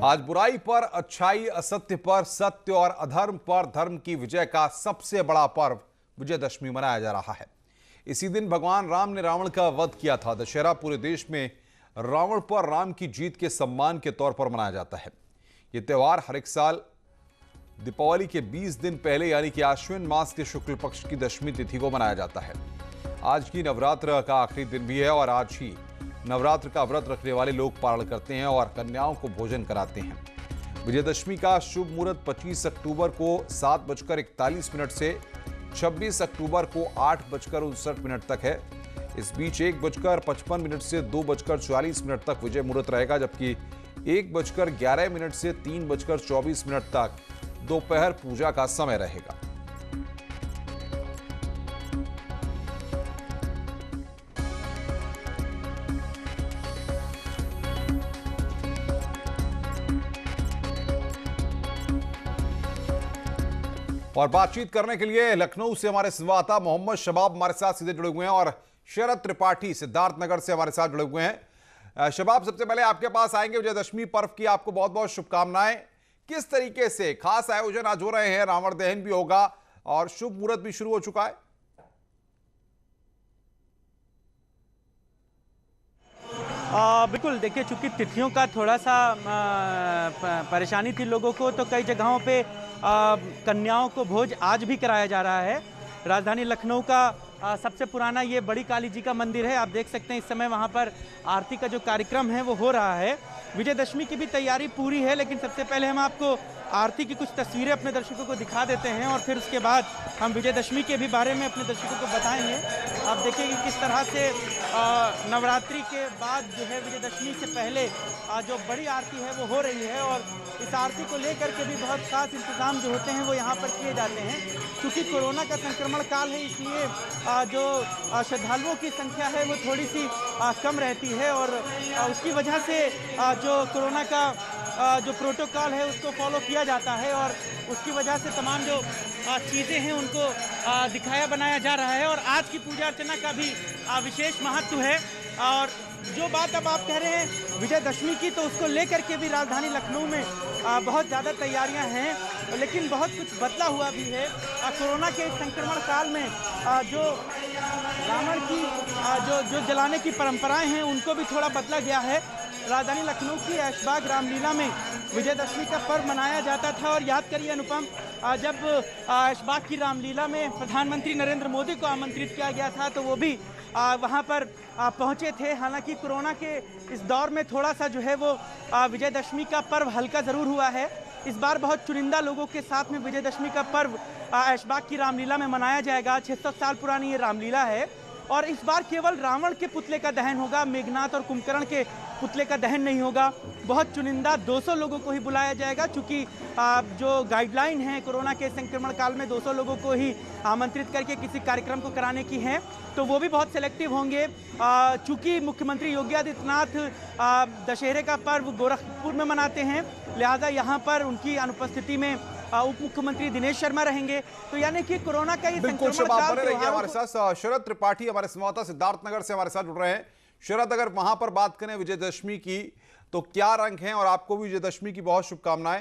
आज बुराई पर अच्छाई, असत्य पर सत्य और अधर्म पर धर्म की विजय का सबसे बड़ा पर्व विजयदशमी मनाया जा रहा है। इसी दिन भगवान राम ने रावण का वध किया था। दशहरा पूरे देश में रावण पर राम की जीत के सम्मान के तौर पर मनाया जाता है। यह त्योहार हर एक साल दीपावली के 20 दिन पहले यानी कि आश्विन मास के शुक्ल पक्ष की दशमी तिथि को मनाया जाता है। आज की नवरात्र का आखिरी दिन भी है और आज ही नवरात्र का व्रत रखने वाले लोग पारण करते हैं और कन्याओं को भोजन कराते हैं। विजयदशमी का शुभ मुहूर्त 25 अक्टूबर को 7:41 से 26 अक्टूबर को 8:59 तक है। इस बीच 1:55 से 2:40 तक विजय मुहूर्त रहेगा, जबकि 1:11 से 3:24 तक दोपहर पूजा का समय रहेगा। और बातचीत करने के लिए लखनऊ से हमारे संवाददाता मोहम्मद शबाब हमारे साथ सीधे जुड़े हुए हैं और शरद त्रिपाठी सिद्धार्थनगर से हमारे साथ जुड़े हुए हैं। शबाब, सबसे पहले आपके पास आएंगे। विजयदशमी पर्व की आपको बहुत बहुत शुभकामनाएं। किस तरीके से खास आयोजन आज हो रहे हैं? रावण दहन भी होगा और शुभ मुहूर्त भी शुरू हो चुका है। बिल्कुल, देखिए, चूंकि तिथियों का थोड़ा सा परेशानी थी लोगों को, तो कई जगहों पे कन्याओं को भोज आज भी कराया जा रहा है। राजधानी लखनऊ का सबसे पुराना ये बड़ी काली जी का मंदिर है। आप देख सकते हैं इस समय वहाँ पर आरती का जो कार्यक्रम है वो हो रहा है। विजयदशमी की भी तैयारी पूरी है, लेकिन सबसे पहले हम आपको आरती की कुछ तस्वीरें अपने दर्शकों को दिखा देते हैं और फिर उसके बाद हम विजयदशमी के भी बारे में अपने दर्शकों को बताएंगे। आप देखिए कि किस तरह से नवरात्रि के बाद जो है विजयदशमी से पहले जो बड़ी आरती है वो हो रही है और इस आरती को लेकर के भी बहुत खास इंतजाम जो होते हैं वो यहाँ पर किए जाते हैं। क्योंकि कोरोना का संक्रमण काल है, इसलिए जो श्रद्धालुओं की संख्या है वो थोड़ी सी कम रहती है और उसकी वजह से जो कोरोना का जो प्रोटोकॉल है उसको फॉलो किया जाता है और उसकी वजह से तमाम जो चीज़ें हैं उनको दिखाया बनाया जा रहा है। और आज की पूजा अर्चना का भी विशेष महत्व है। और जो बात अब आप कह रहे हैं विजयदशमी की, तो उसको लेकर के भी राजधानी लखनऊ में बहुत ज़्यादा तैयारियां हैं, लेकिन बहुत कुछ बदला हुआ भी है। कोरोना के संक्रमण काल में जो रावण की जो जलाने की परंपराएं हैं उनको भी थोड़ा बदला गया है। राजधानी लखनऊ की ऐशबाग रामलीला में विजयदशमी का पर्व मनाया जाता था और याद करिए अनुपम, जब ऐशबाग की रामलीला में प्रधानमंत्री नरेंद्र मोदी को आमंत्रित किया गया था तो वो भी वहाँ पर पहुँचे थे। हालांकि कोरोना के इस दौर में थोड़ा सा जो है वो विजयदशमी का पर्व हल्का ज़रूर हुआ है। इस बार बहुत चुनिंदा लोगों के साथ में विजयदशमी का पर्व ऐशबाग की रामलीला में मनाया जाएगा। 600 साल पुरानी ये रामलीला है और इस बार केवल रावण के पुतले का दहन होगा, मेघनाथ और कुंभकर्ण के पुतले का दहन नहीं होगा। बहुत चुनिंदा 200 लोगों को ही बुलाया जाएगा, चूँकि जो गाइडलाइन है कोरोना के संक्रमण काल में 200 लोगों को ही आमंत्रित करके किसी कार्यक्रम को कराने की है, तो वो भी बहुत सेलेक्टिव होंगे। चूँकि मुख्यमंत्री योगी आदित्यनाथ दशहरे का पर्व गोरखपुर में मनाते हैं, लिहाजा यहाँ पर उनकी अनुपस्थिति में उप मुख्यमंत्री दिनेश शर्मा रहेंगे। तो यानी कि कोरोना का ये संक्रमण काल हमारे साथ शरद त्रिपाठी हमारे संवाददाता सिद्धार्थनगर से हमारे साथ जुड़ रहे हैं। शरद, अगर वहां पर बात करें विजयदशमी की, तो क्या रंग हैं और आपको भी विजयदशमी की बहुत शुभकामनाएं।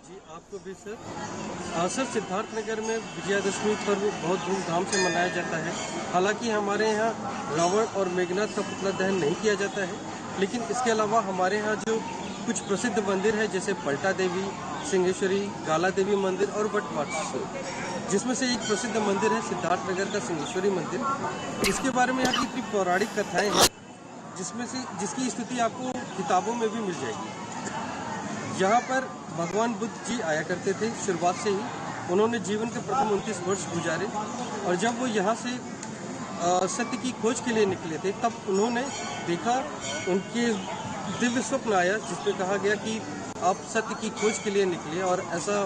जी, आपको भी सर सिद्धार्थनगर में विजयादशमी पर्व बहुत धूमधाम से मनाया जाता है। हालांकि हमारे यहाँ रावण और मेघनाथ का पुतला दहन नहीं किया जाता है, लेकिन इसके अलावा हमारे यहाँ जो कुछ प्रसिद्ध मंदिर है जैसे पलटा देवी, सिंहेश्वरी, गाला देवी मंदिर और बटवाटेश्वर, जिसमें से एक प्रसिद्ध मंदिर है सिद्धार्थनगर का सिंहेश्वरी मंदिर। इसके बारे में यहाँ की इतनी पौराणिक कथाएं हैं जिसमें से जिसकी स्थिति आपको किताबों में भी मिल जाएगी। यहाँ पर भगवान बुद्ध जी आया करते थे। शुरुआत से ही उन्होंने जीवन के प्रथम 29 वर्ष गुजारे और जब वो यहाँ से सत्य की खोज के लिए निकले थे तब उन्होंने देखा, उनके दिव्य स्वप्न आया जिसमें कहा गया कि आप सत्य की खोज के लिए निकले और ऐसा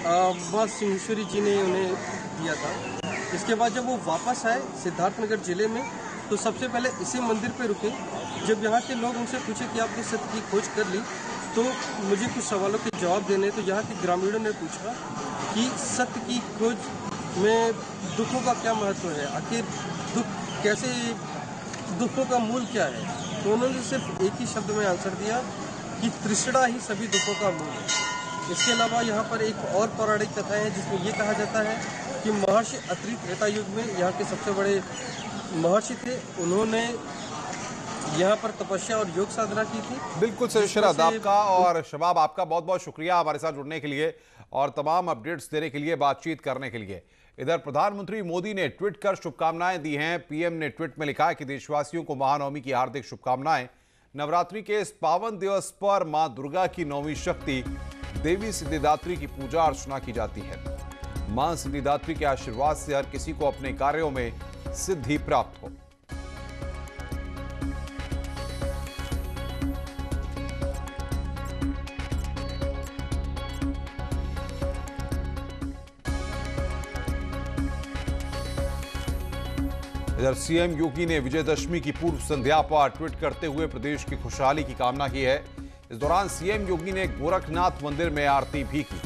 माँ सिंहेश्वरी जी ने उन्हें दिया था। इसके बाद जब वो वापस आए सिद्धार्थनगर जिले में तो सबसे पहले इसी मंदिर पर रुके। जब यहाँ के लोग उनसे पूछे कि आपने सत्य की खोज कर ली तो मुझे कुछ सवालों के जवाब देने, तो यहाँ के ग्रामीणों ने पूछा कि सत्य की खोज में दुखों का क्या महत्व है, आखिर दुख कैसे दुखों का मूल क्या है, तो उन्होंने सिर्फ एक ही शब्द में आंसर दिया कि तृष्णा ही सभी दुखों का मूल है। इसके अलावा यहाँ पर एक और पौराणिक कथा है जिसमें ये कहा जाता है कि महर्षि अत्रि त्रेता युग में यहाँ के सबसे बड़े महर्षि थे, उन्होंने यहाँ पर तपस्या और योग साधना की थी। बिल्कुल सर, शरद आपका और शबाब आपका बहुत बहुत शुक्रिया हमारे साथ जुड़ने के लिए और तमाम अपडेट्स देने के लिए, बातचीत करने के लिए। इधर प्रधानमंत्री मोदी ने ट्वीट कर शुभकामनाएं दी हैं। पीएम ने ट्वीट में लिखा है कि देशवासियों को महानवमी की हार्दिक शुभकामनाएं। नवरात्रि के इस पावन दिवस पर मां दुर्गा की नौवीं शक्ति देवी सिद्धिदात्री की पूजा अर्चना की जाती है। मां सिद्धिदात्री के आशीर्वाद से हर किसी को अपने कार्यों में सिद्धि प्राप्त हो। इधर सीएम योगी ने विजयदशमी की पूर्व संध्या पर ट्वीट करते हुए प्रदेश की खुशहाली की कामना की है। इस दौरान सीएम योगी ने गोरखनाथ मंदिर में आरती भी की।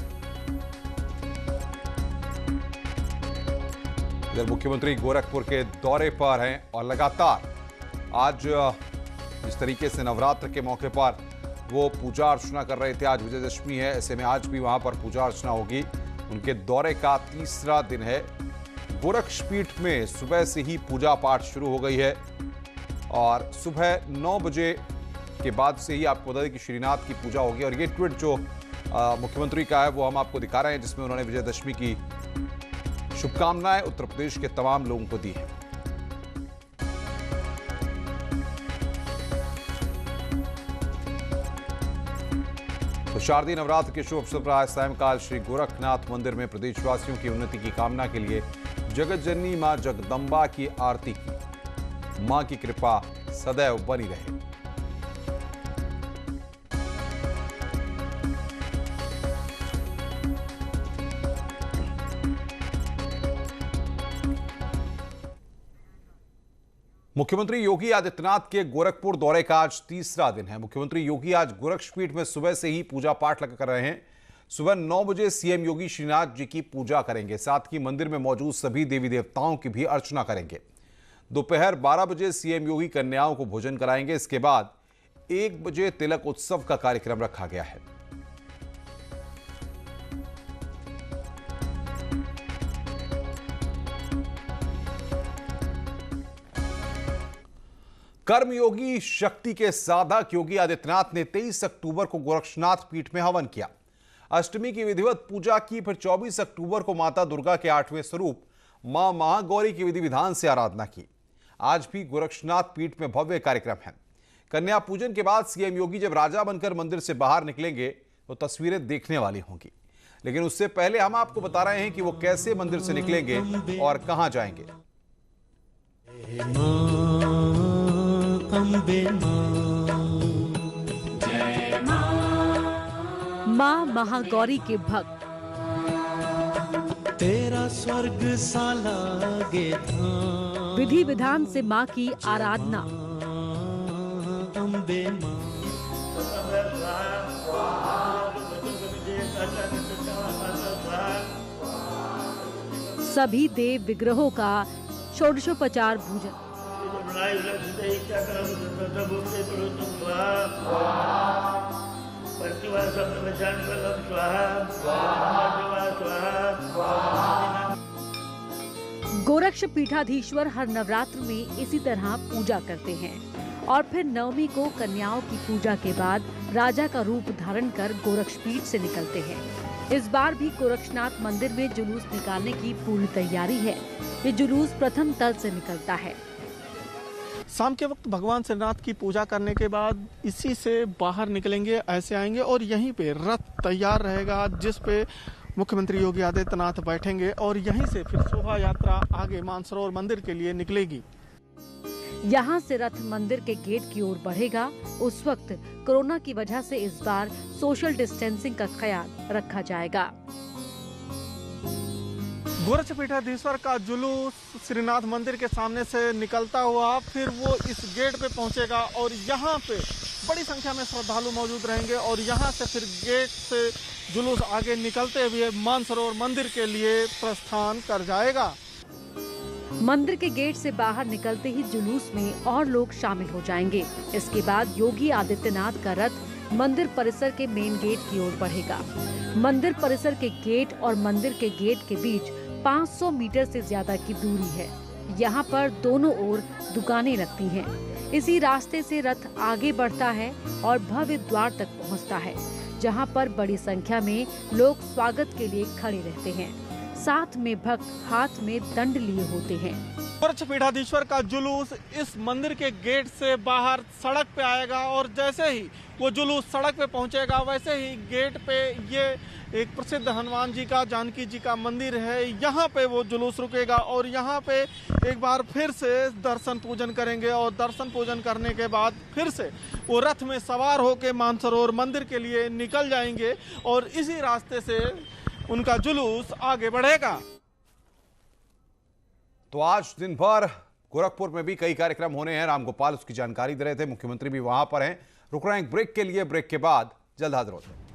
इधर मुख्यमंत्री गोरखपुर के दौरे पर हैं और लगातार आज जिस तरीके से नवरात्र के मौके पर वो पूजा अर्चना कर रहे थे, आज विजयदशमी है, ऐसे में आज भी वहां पर पूजा अर्चना होगी। उनके दौरे का तीसरा दिन है। गोरक्षपीठ में सुबह से ही पूजा पाठ शुरू हो गई है और सुबह 9 बजे के बाद से ही आपको बता दें कि श्रीनाथ की पूजा होगी। और ये ट्वीट जो मुख्यमंत्री का है वो हम आपको दिखा रहे हैं, जिसमें उन्होंने विजयदशमी की शुभकामनाएं उत्तर प्रदेश के तमाम लोगों को दी हैं। तो शारदीय नवरात्र के शुभ अवसर पर आज सायंकाल श्री गोरखनाथ मंदिर में प्रदेशवासियों की उन्नति की कामना के लिए जगत जननी मां जगदम्बा की आरती की। मां की कृपा सदैव बनी रहे। मुख्यमंत्री योगी आदित्यनाथ के गोरखपुर दौरे का आज तीसरा दिन है। मुख्यमंत्री योगी आज गोरक्षपीठ में सुबह से ही पूजा पाठ कर रहे हैं। सुबह 9 बजे सीएम योगी श्रीनाथ जी की पूजा करेंगे, साथ ही मंदिर में मौजूद सभी देवी देवताओं की भी अर्चना करेंगे। दोपहर 12 बजे सीएम योगी कन्याओं को भोजन कराएंगे। इसके बाद 1 बजे तिलक उत्सव का कार्यक्रम रखा गया है। कर्मयोगी शक्ति के साधक योगी आदित्यनाथ ने 23 अक्टूबर को गोरक्षनाथ पीठ में हवन किया। अष्टमी की विधिवत पूजा की, फिर 24 अक्टूबर को माता दुर्गा के 8वें स्वरूप मां महागौरी की विधि विधान से आराधना की। आज भी गोरक्षनाथ पीठ में भव्य कार्यक्रम है। कन्या पूजन के बाद सीएम योगी जब राजा बनकर मंदिर से बाहर निकलेंगे तो तस्वीरें देखने वाली होंगी। लेकिन उससे पहले हम आपको बता रहे हैं कि वो कैसे मंदिर से निकलेंगे और कहां जाएंगे। मां महागौरी के भक्त, तेरा स्वर्ग सा लागे था, विधि विधान से मां की आराधना। अम्बे मां सभी देव विग्रहों का षोडशोपचार पूजन। गोरक्ष पीठाधीश्वर हर नवरात्र में इसी तरह पूजा करते हैं और फिर नवमी को कन्याओं की पूजा के बाद राजा का रूप धारण कर गोरक्ष पीठ से निकलते हैं। इस बार भी गोरक्षनाथ मंदिर में जुलूस निकालने की पूरी तैयारी है। ये जुलूस प्रथम तल से निकलता है। शाम के वक्त भगवान श्रीनाथ की पूजा करने के बाद इसी से बाहर निकलेंगे, ऐसे आएंगे और यहीं पे रथ तैयार रहेगा जिस पे मुख्यमंत्री योगी आदित्यनाथ बैठेंगे और यहीं से फिर शोभा यात्रा आगे मानसरोवर मंदिर के लिए निकलेगी। यहाँ से रथ मंदिर के गेट की ओर बढ़ेगा। उस वक्त कोरोना की वजह से इस बार सोशल डिस्टेंसिंग का ख्याल रखा जाएगा। गोरक्ष पीठाधीश्वर का जुलूस श्रीनाथ मंदिर के सामने से निकलता हुआ फिर वो इस गेट पे पहुंचेगा और यहाँ पे बड़ी संख्या में श्रद्धालु मौजूद रहेंगे और यहाँ से फिर गेट से जुलूस आगे निकलते हुए मानसरोवर मंदिर के लिए प्रस्थान कर जाएगा। मंदिर के गेट से बाहर निकलते ही जुलूस में और लोग शामिल हो जाएंगे। इसके बाद योगी आदित्यनाथ का रथ मंदिर परिसर के मेन गेट की ओर बढ़ेगा। मंदिर परिसर के गेट और मंदिर के गेट के बीच 500 मीटर से ज्यादा की दूरी है। यहाँ पर दोनों ओर दुकानें लगती हैं। इसी रास्ते से रथ आगे बढ़ता है और भव्य द्वार तक पहुँचता है, जहाँ पर बड़ी संख्या में लोग स्वागत के लिए खड़े रहते हैं। साथ में भक्त हाथ में दंड लिए होते हैं। गोरक्ष पीठाधीश्वर का जुलूस इस मंदिर के गेट से बाहर सड़क पे आएगा और जैसे ही वो जुलूस सड़क पे पहुंचेगा वैसे ही गेट पे ये एक प्रसिद्ध हनुमान जी का, जानकी जी का मंदिर है, यहाँ पे वो जुलूस रुकेगा और यहाँ पे एक बार फिर से दर्शन पूजन करेंगे और दर्शन पूजन करने के बाद फिर से वो रथ में सवार होकर मानसरोवर मंदिर के लिए निकल जाएंगे और इसी रास्ते से उनका जुलूस आगे बढ़ेगा। तो आज दिन भर गोरखपुर में भी कई कार्यक्रम होने हैं। रामगोपाल उसकी जानकारी दे रहे थे। मुख्यमंत्री भी वहां पर हैं। रुक रहे हैं एक ब्रेक के लिए। ब्रेक के बाद जल्द हाजिर होते हैं।